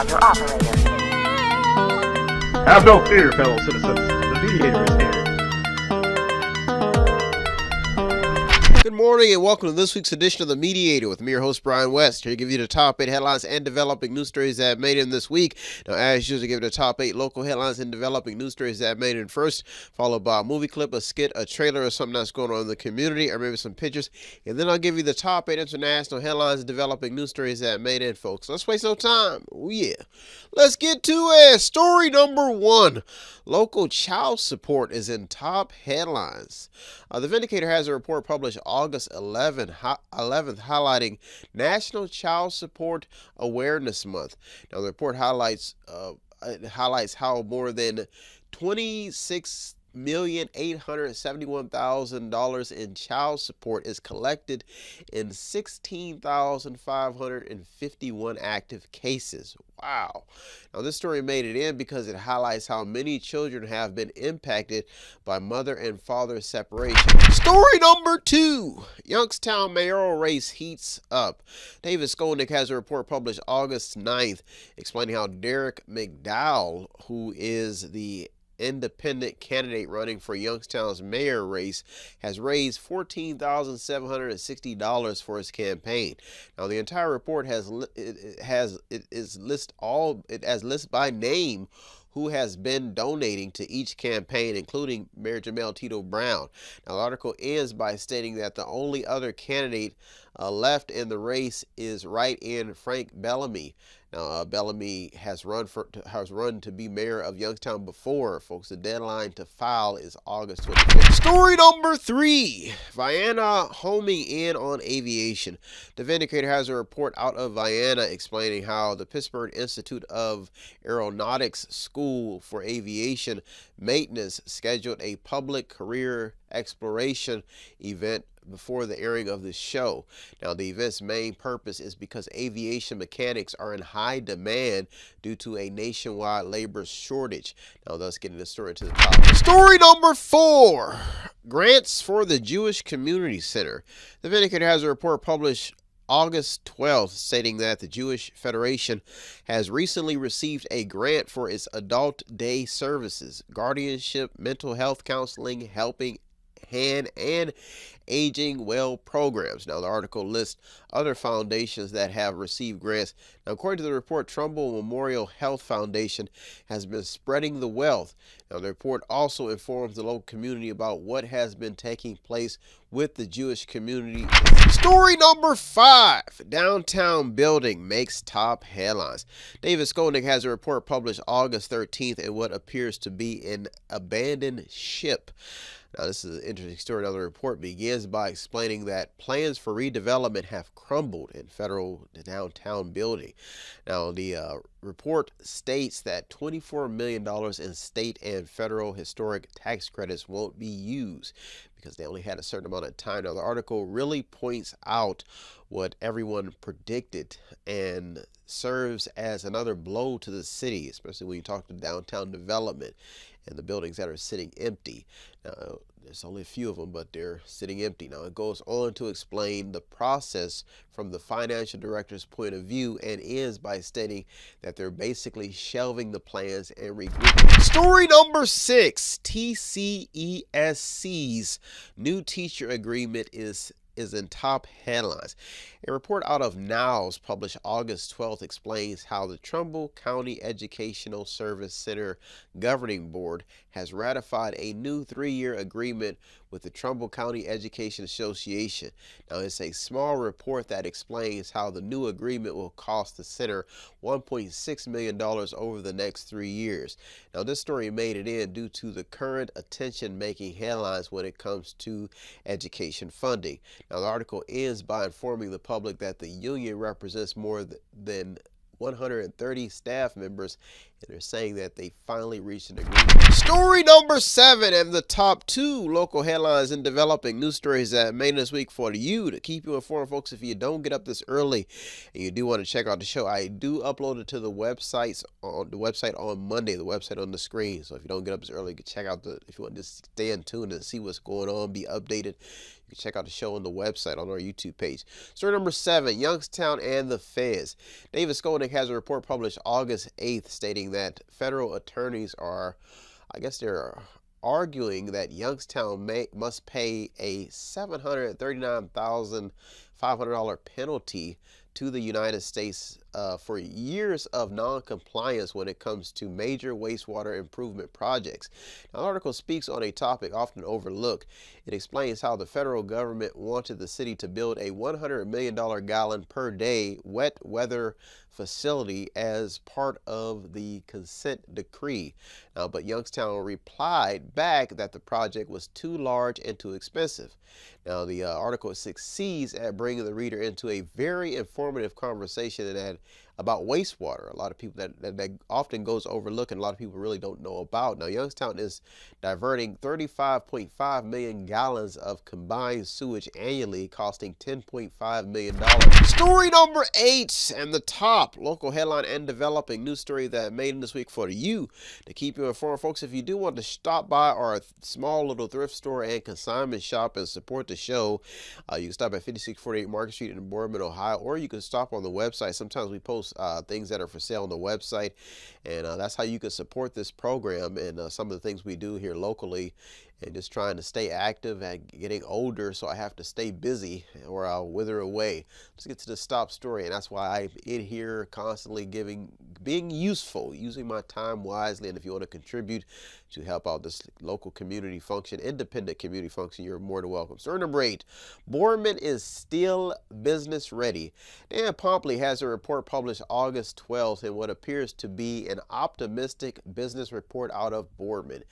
your operator. Have no fear, fellow citizens. The Mediator is here. Good morning and welcome to this week's edition of The Mediator with me, your host, Brian West. Here to give you the top 8 headlines and developing news stories that made in this week. Now, as usual, give you the top 8 local headlines and developing news stories that made in first, followed by a movie clip, a skit, a trailer, or something that's going on in the community, or maybe some pictures. And then I'll give you the top 8 international headlines and developing news stories that made in, folks. Let's waste no time. Oh, yeah. Let's get to it. Story number 1. Local child support is in top headlines. The Vindicator has a report published August 11th highlighting National Child Support Awareness Month. Now, the report highlights how more than $26,871,000 in child support is collected in 16,551 active cases. Wow. Now, this story made it in because it highlights how many children have been impacted by mother and father separation. Story number 2. Youngstown mayoral race heats up. David Skolnick has a report published August 9th explaining how Derek McDowell, who is the independent candidate running for Youngstown's mayor race, has raised $14,760 for his campaign. Now, the entire report has list by name who has been donating to each campaign, including Mayor Jamel Tito Brown. Now, the article ends by stating that the only other candidate left in the race is write-in Frank Bellamy. Now, Bellamy has run to be mayor of Youngstown before, folks. The deadline to file is August 25th. Story number 3. Vienna homing in on aviation. The Vindicator has a report out of Vienna explaining how the Pittsburgh Institute of Aeronautics School for Aviation Maintenance scheduled a public career exploration event before the airing of the show. Now, the event's main purpose is because aviation mechanics are in high demand due to a nationwide labor shortage. Now, thus getting the story to the top. Story number 4. Grants for the Jewish Community Center. The Vindicator has a report published August 12th stating that the Jewish Federation has recently received a grant for its adult day services, guardianship, mental health counseling, helping hand, and aging well programs. Now, the article lists other foundations that have received grants. Now, according to the report, Trumbull Memorial Health Foundation has been spreading the wealth. Now, the report also informs the local community about what has been taking place with the Jewish community. Story number 5. Downtown building makes top headlines. David Skolnick has a report published August 13th in what appears to be an abandoned ship. Now, this is an interesting story. Now, the report begins by explaining that plans for redevelopment have crumbled in federal downtown building. Now, the report states that $24 million in state and federal historic tax credits won't be used because they only had a certain amount of time. Now, the article really points out what everyone predicted and serves as another blow to the city, especially when you talk to downtown development and the buildings that are sitting empty. Now, there's only a few of them, but they're sitting empty. Now, it goes on to explain the process from the financial director's point of view and ends by stating that they're basically shelving the plans and regrouping. Story number 6. TCESC's new teacher agreement is in top headlines. A report out of NOWS published August 12th explains how the Trumbull County Educational Service Center Governing Board has ratified a new 3-year agreement with the Trumbull County Education Association. Now, it's a small report that explains how the new agreement will cost the center $1.6 million over the next 3 years. Now, this story made it in due to the current attention-making headlines when it comes to education funding. Now, the article ends by informing the public that the union represents more than 130 staff members and they're saying that they finally reached an agreement. Story number 7 and the top 2 local headlines in developing news stories that made this week for you to keep you informed, folks. If you don't get up this early and you do want to check out the show, I do upload it to the website on Monday, the website on the screen. So if you don't get up this early, you can check out if you want to just stay in tune and see what's going on, be updated. You can check out the show on the website on our YouTube page. Story number 7, Youngstown and the Feds. David Skolnick has a report published August 8th stating that federal attorneys are, I guess they're arguing that Youngstown must pay a $739,500 penalty to the United States for years of non-compliance when it comes to major wastewater improvement projects. Now, the article speaks on a topic often overlooked. It explains how the federal government wanted the city to build a $100 million gallon per day wet weather facility as part of the consent decree. Now, but Youngstown replied back that the project was too large and too expensive. Now, the article succeeds at bringing the reader into a very informative conversation about wastewater. A lot of people that often goes overlooked and a lot of people really don't know about. Now, Youngstown is diverting 35.5 million gallons of combined sewage annually, costing $10.5 million. Story number 8 and the top local headline and developing news story that made this week for you to keep you informed, folks. If you do want to stop by our small little thrift store and consignment shop and support the show, you can stop at 5648 Market Street in Boardman, Ohio, or you can stop on the website. Sometimes we post things that are for sale on the website, and that's how you can support this program and some of the things we do here locally, and just trying to stay active and getting older, so I have to stay busy or I'll wither away. Let's get to the top story, and that's why I'm in here constantly being useful, using my time wisely. And if you want to contribute to help out this local community function, independent community function, you're more than welcome. Story number 8, Boardman is still business ready. Dan Pompley has a report published August 12th in what appears to be an optimistic business report out of Boardman.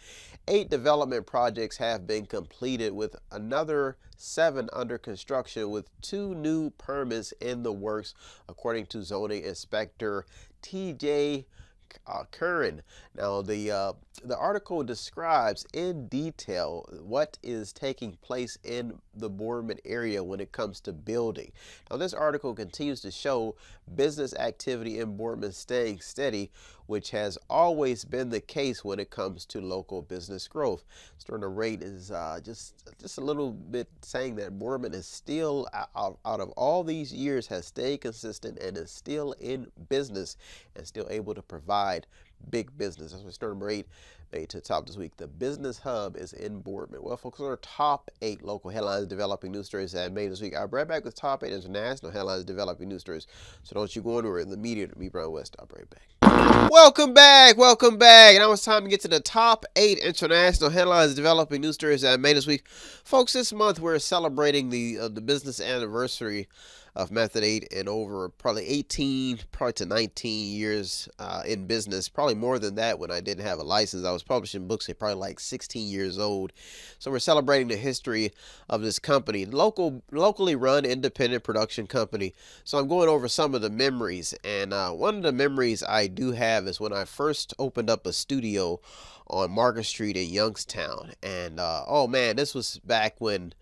8 development projects have been completed, with another 7 under construction, with 2 new permits in the works, according to zoning inspector TJ Curran. Now, the article describes in detail what is taking place in the Boardman area when it comes to building. Now, this article continues to show business activity in Boardman staying steady, which has always been the case when it comes to local business growth. Story number 8 is just a little bit saying that Boardman is still, out of all these years, has stayed consistent and is still in business and still able to provide big business. That's what story number 8 made to the top this week. The business hub is in Boardman. Well, folks, those are top 8 local headlines developing news stories that made this week. I'll be right back with top 8 international headlines developing news stories. So don't you go anywhere. In the Mediator, me, Brian West. I'll be right back. Welcome back. And now it's time to get to the top 8 international headlines developing news stories that made this week. Folks, this month we're celebrating the business anniversary of Method 8 in over probably 18, probably to 19 years in business. Probably more than that when I didn't have a license. I was publishing books at probably like 16 years old. So we're celebrating the history of this company. Locally run independent production company. So I'm going over some of the memories. And one of the memories I do have is when I first opened up a studio on Market Street in Youngstown. And oh man, this was back when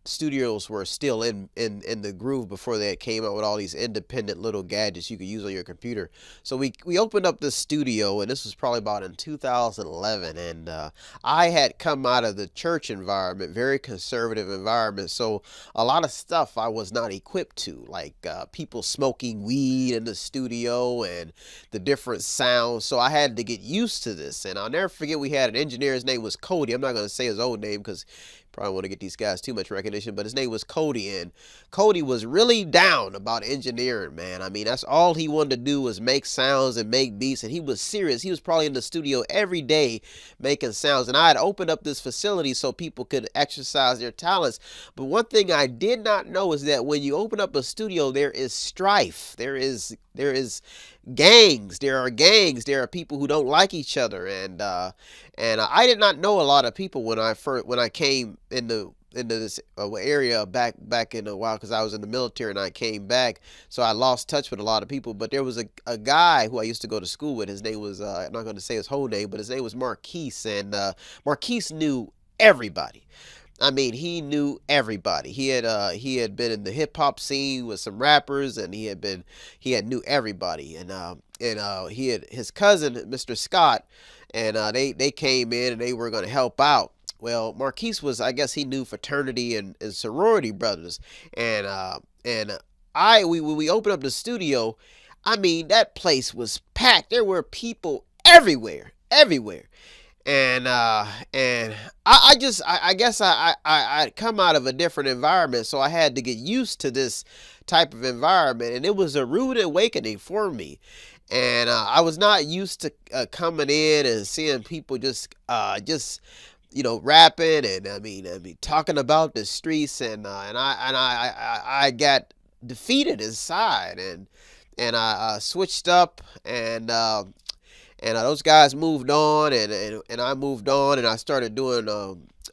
studios were still in the groove before they came out with all these independent little gadgets you could use on your computer. So we opened up this studio, and this was probably about in 2011, and I had come out of the church environment, very conservative environment, so a lot of stuff I was not equipped to, like people smoking weed in the studio and the different sounds. So I had to get used to this, and I'll never forget, we had an engineer. His name was Cody. I'm not going to say his old name because probably want to get these guys too much recognition, but his name was Cody, and Cody was really down about engineering, man. I mean, that's all he wanted to do was make sounds and make beats, and he was serious. He was probably in the studio every day making sounds, and I had opened up this facility so people could exercise their talents. But one thing I did not know is that when you open up a studio, there is strife. There is gangs. There are gangs. There are people who don't like each other, and I did not know a lot of people when I came into into this area back in a while, because I was in the military and I came back, so I lost touch with a lot of people. But there was a guy who I used to go to school with. His name was I'm not going to say his whole name, but his name was Marquise, and Marquise knew everybody. I mean, he knew everybody. He had been in the hip hop scene with some rappers, and he had knew everybody. And he had his cousin, Mr. Scott, and they came in and they were going to help out. Well, Marquise was, I guess he knew fraternity and sorority brothers, and when we opened up the studio, I mean, that place was packed. There were people everywhere, everywhere. And I guess I come out of a different environment, so I had to get used to this type of environment, and it was a rude awakening for me. And I was not used to coming in and seeing people just rapping, and I mean talking about the streets, and I got defeated inside, and I switched up, and those guys moved on, and I moved on, and I started doing.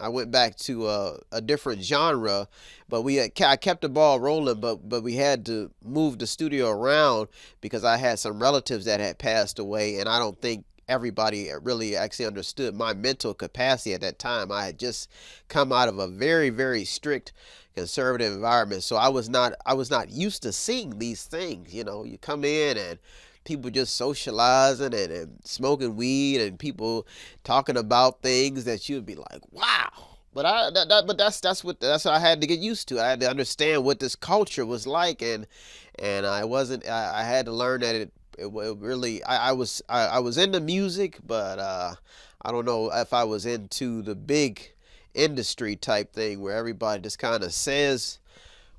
I went back to a different genre, but I kept the ball rolling, but we had to move the studio around because I had some relatives that had passed away, and I don't think everybody really actually understood my mental capacity at that time. I had just come out of a very, very strict conservative environment, so I was not used to seeing these things. You come in and people just socializing and smoking weed, and people talking about things that you'd be like, wow. But that's what I had to get used to. I had to understand what this culture was like, and I had to learn that it really, I was into music, but I don't know if I was into the big industry type thing where everybody just kind of says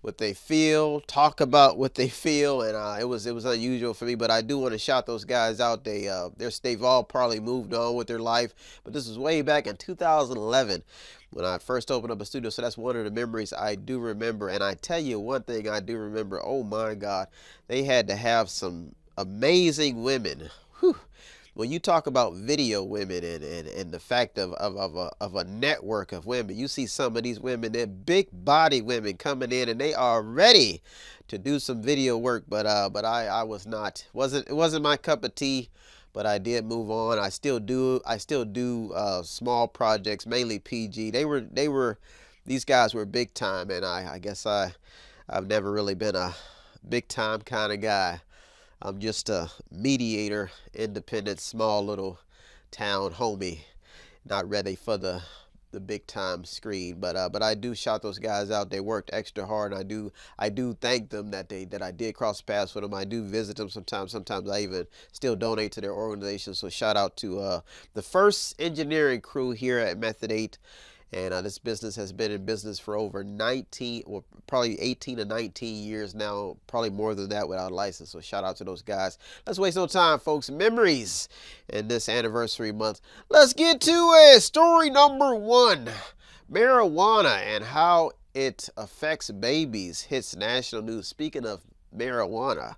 what they feel, talk about what they feel, and it was unusual for me. But I do want to shout those guys out. They've all probably moved on with their life, but this was way back in 2011 when I first opened up a studio. So that's one of the memories I do remember. And I tell you one thing I do remember. Oh my God, they had to have some amazing women. Whew. When you talk about video women and the fact of a network of women, you see some of these women, they're big body women coming in, and they are ready to do some video work. But I it wasn't my cup of tea. But I did move on. I still do small projects, mainly PG. These guys were big time, and I guess I've never really been a big time kind of guy. I'm just a mediator, independent, small little town homie, not ready for the big time screen. But I do shout those guys out. They worked extra hard, and I do thank them that I did cross paths with them. I do visit them sometimes. Sometimes I even still donate to their organization. So shout out to the first engineering crew here at Method 8. And this business has been in business for over 19, or probably 18 to 19 years now, probably more than that without a license. So shout out to those guys. Let's waste no time, folks. Memories in this anniversary month. Let's get to it. Story number 1. Marijuana and how it affects babies hits national news. Speaking of marijuana,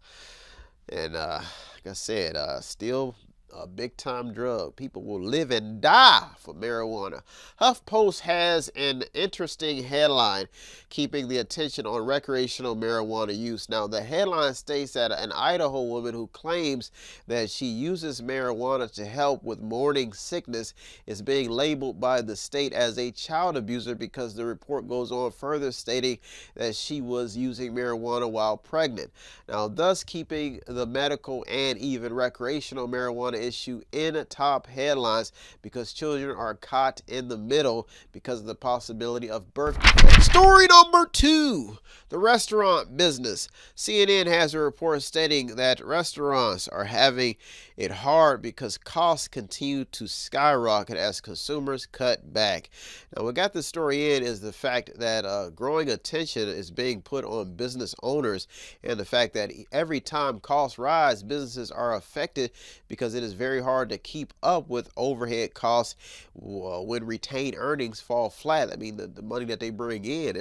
and like I said, still a big-time drug. People will live and die for marijuana. HuffPost has an interesting headline keeping the attention on recreational marijuana use. Now, the headline states that an Idaho woman who claims that she uses marijuana to help with morning sickness is being labeled by the state as a child abuser, because the report goes on further stating that she was using marijuana while pregnant. Now, thus keeping the medical and even recreational marijuana issue in top headlines, because children are caught in the middle because of the possibility of birth defects. Story number 2, the restaurant business. CNN has a report stating that restaurants are having it hard because costs continue to skyrocket as consumers cut back. Now, what got this story in is the fact that growing attention is being put on business owners, and the fact that every time costs rise, businesses are affected because it is very hard to keep up with overhead costs when retained earnings fall flat. I mean, the money that they bring in,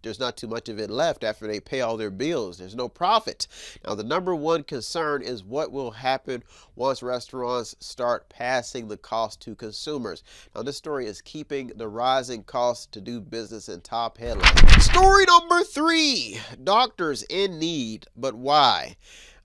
there's not too much of it left after they pay all their bills. There's no profit. Now, the number one concern is what will happen once restaurants start passing the cost to consumers. Now, this story is keeping the rising costs to do business in top headlines. Story number 3, doctors in need, but why?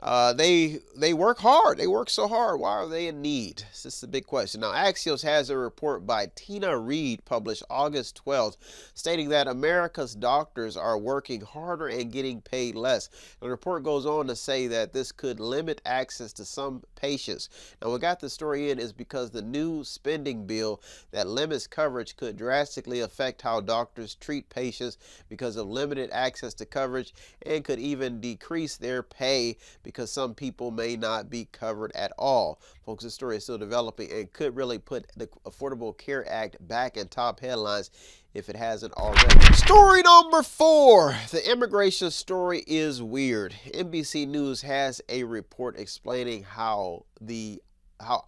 They work hard. They work so hard. Why are they in need? This is the big question. Now, Axios has a report by Tina Reed published August 12th stating that America's doctors are working harder and getting paid less. The report goes on to say that this could limit access to some patients. Now, what got the story in is because the new spending bill that limits coverage could drastically affect how doctors treat patients because of limited access to coverage, and could even decrease their pay because some people may not be covered at all. Folks, this story is still developing and could really put the Affordable Care Act back in top headlines if it hasn't already. Story number 4, the immigration story is weird. NBC News has a report explaining how the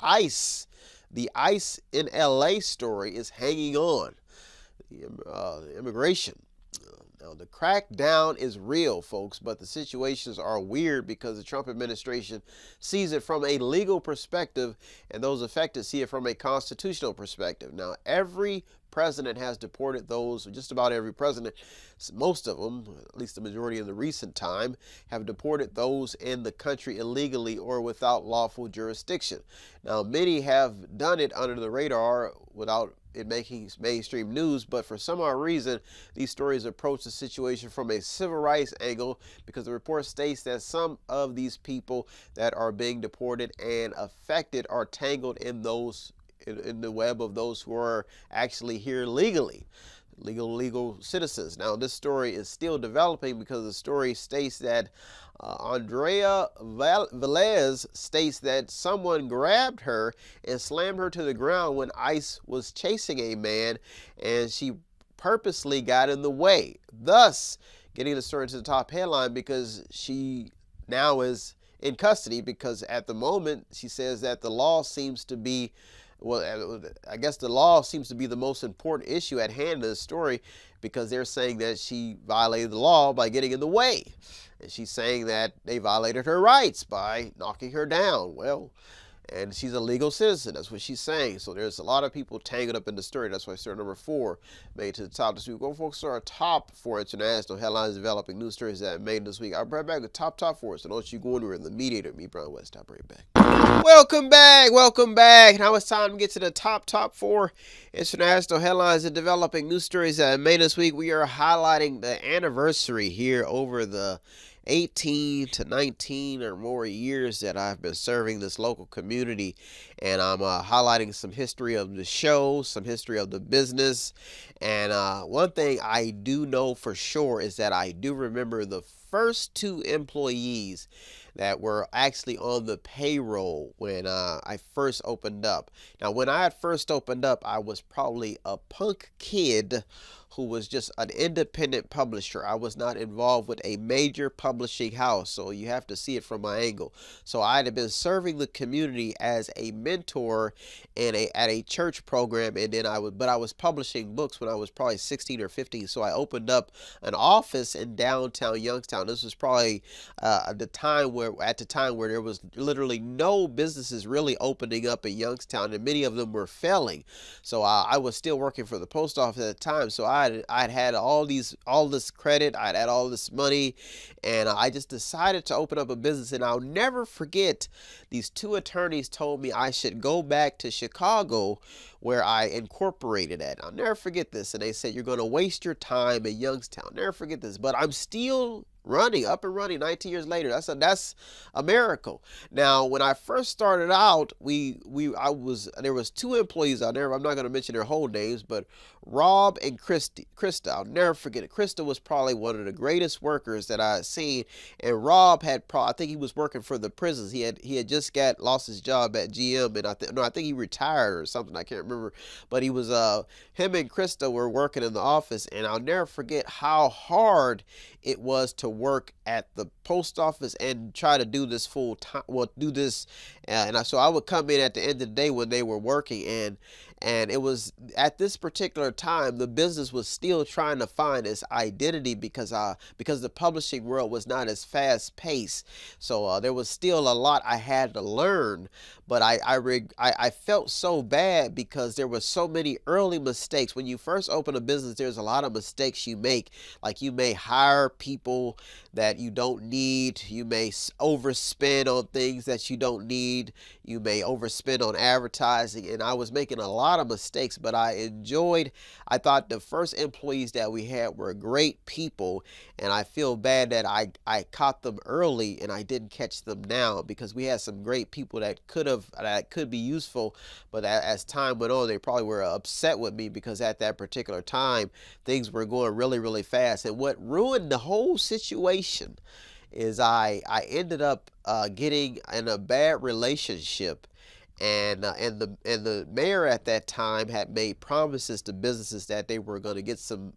ICE in LA story is hanging on. The immigration. Now, the crackdown is real, folks, but the situations are weird because the Trump administration sees it from a legal perspective, and those affected see it from a constitutional perspective. Now, every president has deported those, just about every president, most of them, at least the majority in the recent time, have deported those in the country illegally or without lawful jurisdiction. Now, many have done it under the radar without it making mainstream news, but for some odd reason, these stories approach the situation from a civil rights angle, because the report states that some of these people that are being deported and affected are tangled in the web of those who are actually here legally. Legal citizens. Now, this story is still developing because the story states that Andrea Velez states that someone grabbed her and slammed her to the ground when ICE was chasing a man, and she purposely got in the way, thus getting the story to the top headline because she now is in custody, because at the moment she says that the law seems to be, well, I guess the law seems to be the most important issue at hand in the story, because they're saying that she violated the law by getting in the way. And she's saying that they violated her rights by knocking her down. Well, and she's a legal citizen. That's what she's saying. So there's a lot of people tangled up in the story. That's why story number 4 made it to the top this week. We'll focus on our top 4 international headlines developing news stories that made this week. I'll be right back with top 4. So don't you go anywhere. The Mediator, me, Brian West. I'll be right back. Welcome back. Now it's time to get to the top 4 international headlines and developing news stories that made this week. We are highlighting the anniversary here over the 18 to 19 or more years that I've been serving this local community, and I'm highlighting some history of the show, some history of the business. And one thing I do know for sure is that I do remember the first 2 employees that were actually on the payroll when I first opened up. Now, when I had first opened up, I was probably a punk kid who was just an independent publisher. I was not involved with a major publishing house, so you have to see it from my angle. So I had been serving the community as a mentor at a church program, and then I was publishing books when I was probably 16 or 15. So I opened up an office in downtown Youngstown. This was probably at the time where there was literally no businesses really opening up in Youngstown, and many of them were failing. So I was still working for the post office at the time. So I'd had all this credit, I'd had all this money, and I just decided to open up a business. And I'll never forget, these 2 attorneys told me I should go back to Chicago where I incorporated at. I'll never forget this. And they said, you're going to waste your time in Youngstown. I'll never forget this. But I'm still up and running 19 years later. That's a miracle. Now, when I first started out, there was 2 employees out there. I'm not going to mention their whole names, but Rob and Krista. I'll never forget it. Krista was probably one of the greatest workers that I had seen, and Rob I think he was working for the prisons. He had just lost his job at GM, and I think he retired or something. I can't remember, but he was him and Krista were working in the office, and I'll never forget how hard it was to work at the post office and try to do this full time. So I would come in at the end of the day when they were working, and And it was at this particular time the business was still trying to find its identity because the publishing world was not as fast paced. So there was still a lot I had to learn. But I felt so bad because there were so many early mistakes. When you first open a business, there's a lot of mistakes you make. Like, you may hire people that you don't need. You may overspend on things that you don't need. You may overspend on advertising. And I was making a lot of mistakes, but I thought the first employees that we had were great people. And I feel bad that I caught them early and I didn't catch them now, because we had some great people that could be useful. But as time went on, they probably were upset with me because at that particular time, things were going really, really fast. And what ruined the whole situation is I ended up getting in a bad relationship. And the mayor at that time had made promises to businesses that they were going to get some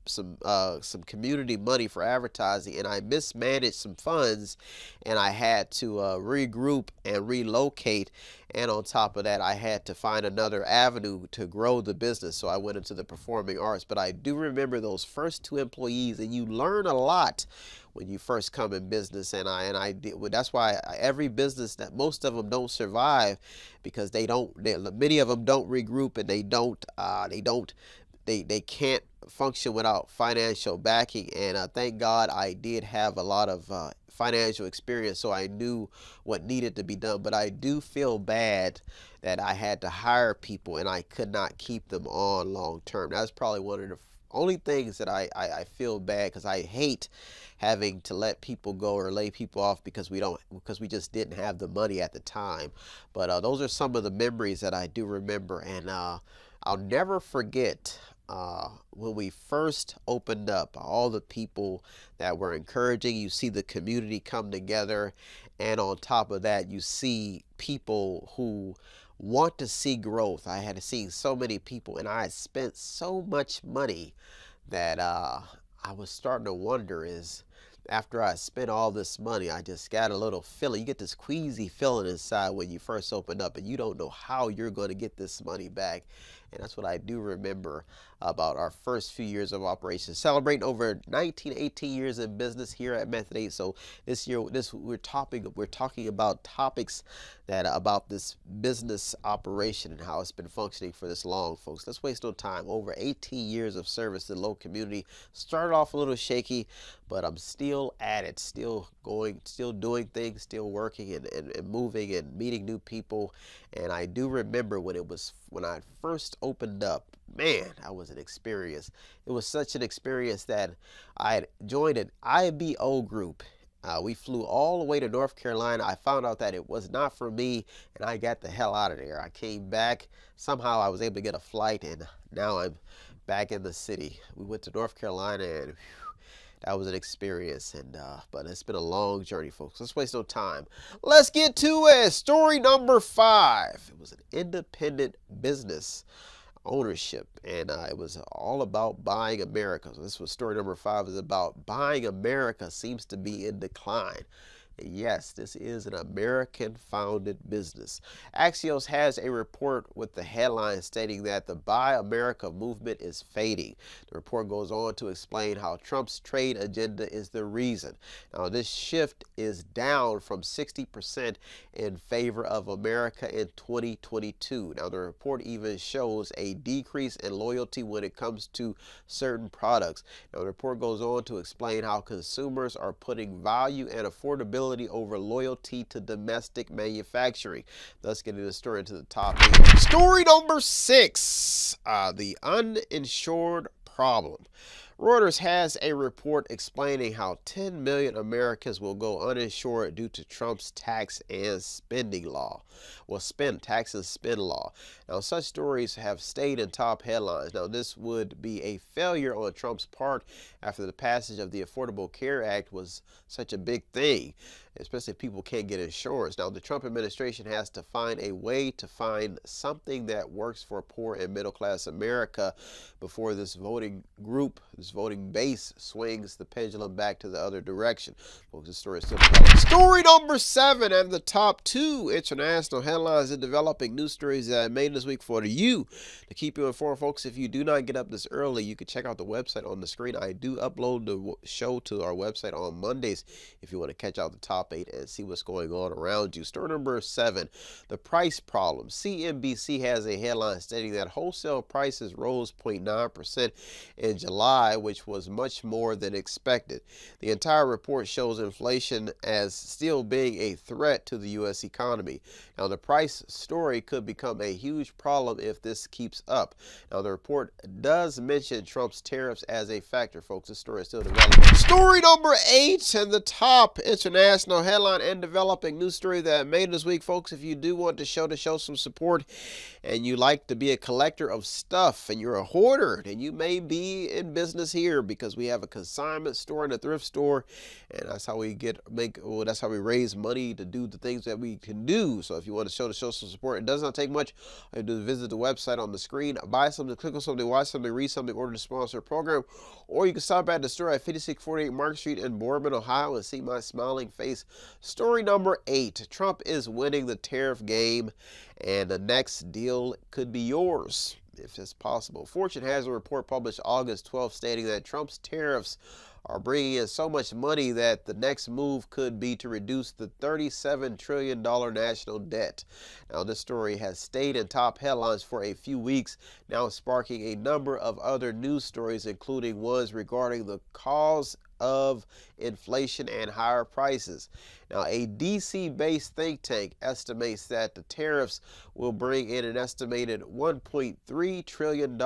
community money for advertising, and I mismanaged some funds, and I had to regroup and relocate. And on top of that, I had to find another avenue to grow the business, so I went into the performing arts. But I do remember those first 2 employees, and you learn a lot when you first come in business. And I did. That's why every business, that most of them don't survive, because many of them don't regroup, and they can't function without financial backing. And thank God I did have a lot of financial experience, so I knew what needed to be done. But I do feel bad that I had to hire people and I could not keep them on long term. That's probably one of the only things that I feel bad, because I hate having to let people go or lay people off because we just didn't have the money at the time. But those are some of the memories that I do remember. And I'll never forget when we first opened up, all the people that were encouraging. You see the community come together, and on top of that, you see people who want to see growth. I had seen so many people, and I had spent so much money that I was starting to wonder, is after I spent all this money, I just got a little feeling. You get this queasy feeling inside when you first open up, and you don't know how you're going to get this money back. And that's what I do remember about our first few years of operation, celebrating over 18 years in business here at Method 8. So this year, we're talking about topics that about this business operation and how it's been functioning for this long, folks. Let's waste no time. Over 18 years of service to the local community. Started off a little shaky, but I'm still at it, still going, still doing things, still working and moving and meeting new people. And I do remember when I first opened up, man, that was an experience. It was such an experience that I had joined an IBO group. We flew all the way to North Carolina. I found out that it was not for me, and I got the hell out of there. I came back. Somehow I was able to get a flight, and now I'm back in the city. We went to North Carolina, and that was an experience. But it's been a long journey, folks. Let's waste no time. Let's get to it. Story number 5. It was an independent business ownership, and it was all about buying America. So this was story number 5, is about buying America seems to be in decline. And yes, this is an American-founded business. Axios has a report with the headline stating that the Buy America movement is fading. The report goes on to explain how Trump's trade agenda is the reason. Now, this shift is down from 60% in favor of America in 2022. Now, the report even shows a decrease in loyalty when it comes to certain products. Now, the report goes on to explain how consumers are putting value and affordability over loyalty to domestic manufacturing. Thus getting the story into the topic. Story number 6, the uninsured problem. Reuters has a report explaining how 10 million Americans will go uninsured due to Trump's tax and spending law. Tax and spend law. Now, such stories have stayed in top headlines. Now, this would be a failure on Trump's part after the passage of the Affordable Care Act was such a big thing, especially if people can't get insurance. Now, the Trump administration has to find a way to find something that works for poor and middle class America before this voting group, Trump's voting base swings the pendulum back to the other direction. Folks, this story is still developing. Story number 7 and the top 2 international headlines and developing news stories that I made this week for you to keep you informed. Folks, if you do not get up this early, you can check out the website on the screen. I do upload the show to our website on Mondays if you want to catch out the top 8 and see what's going on around you. Story number 7, the price problem. CNBC has a headline stating that wholesale prices rose 0.9% in July, which was much more than expected. The entire report shows inflation as still being a threat to the U.S. economy. Now, the price story could become a huge problem if this keeps up. Now, the report does mention Trump's tariffs as a factor, folks. This story is still developing. Story number 8 and the top international headline and developing news story that I made this week, folks. If you do want to show some support and you like to be a collector of stuff and you're a hoarder, then you may be in business here, because we have a consignment store and a thrift store, and that's how we that's how we raise money to do the things that we can do. So if you want to show some support, it does not take much. You do visit the website on the screen, buy something, click on something, watch something, read something, order to sponsor a program, or you can stop at the store at 5648 Market Street in Boardman, Ohio, and see my smiling face. Story number 8, Trump is winning the tariff game, and the next deal could be yours if it's possible. Fortune has a report published August 12th stating that Trump's tariffs are bringing in so much money that the next move could be to reduce the $37 trillion national debt. Now, this story has stayed in top headlines for a few weeks, now sparking a number of other news stories, including ones regarding the cause of inflation and higher prices. Now, a DC-based think tank estimates that the tariffs will bring in an estimated $1.3 trillion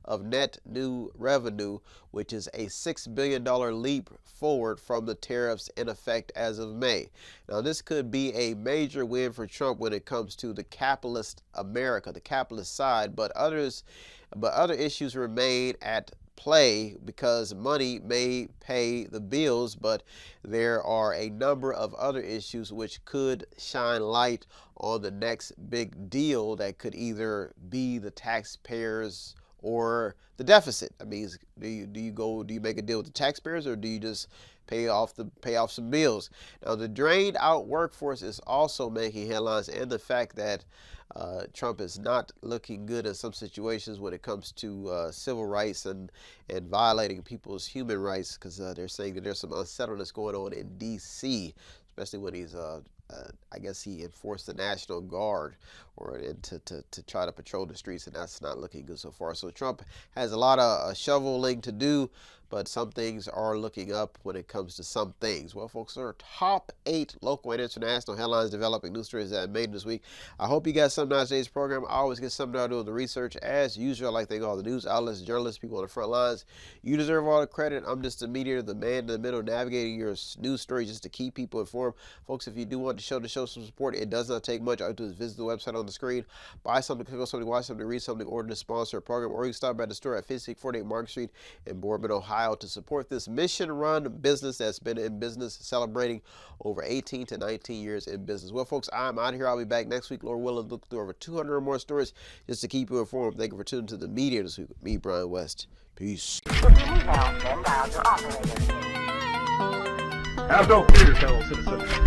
of net new revenue, which is a $6 billion leap forward from the tariffs in effect as of May. Now, this could be a major win for Trump when it comes to the capitalist America, the capitalist side, but other issues remain at play, because money may pay the bills, but there are a number of other issues which could shine light on the next big deal that could either be the taxpayers or the deficit. I mean, do you make a deal with the taxpayers, or do you just pay off some bills? Now, the drained out workforce is also making headlines, and the fact that Trump is not looking good in some situations when it comes to civil rights and violating people's human rights, because they're saying that there's some unsettledness going on in D.C., especially when he's I guess he enforced the National Guard to try to patrol the streets, and that's not looking good so far. So Trump has a lot of shoveling to do, but some things are looking up when it comes to some things. Well, folks, there are top 8 local and international headlines developing news stories that I made this week. I hope you got something out of today's program. I always get something out of doing the research. As usual, I'd like to thank all the news outlets, journalists, people on the front lines. You deserve all the credit. I'm just the mediator, the man in the middle, navigating your news stories just to keep people informed. Folks, if you do want to show some support, it does not take much. All you do is visit the website on the screen, buy something, click on something, watch something, read something, order to sponsor a program, or you can stop by the store at 5648 Market Street in Boardman, Ohio, to support this mission-run business that's been in business, celebrating over 18 to 19 years in business. Well, folks, I'm out of here. I'll be back next week, Lord willing, look through over 200 or more stories just to keep you informed. Thank you for tuning to the Mediator this week with me, Brian West. Peace. Have no fear, fellow citizens.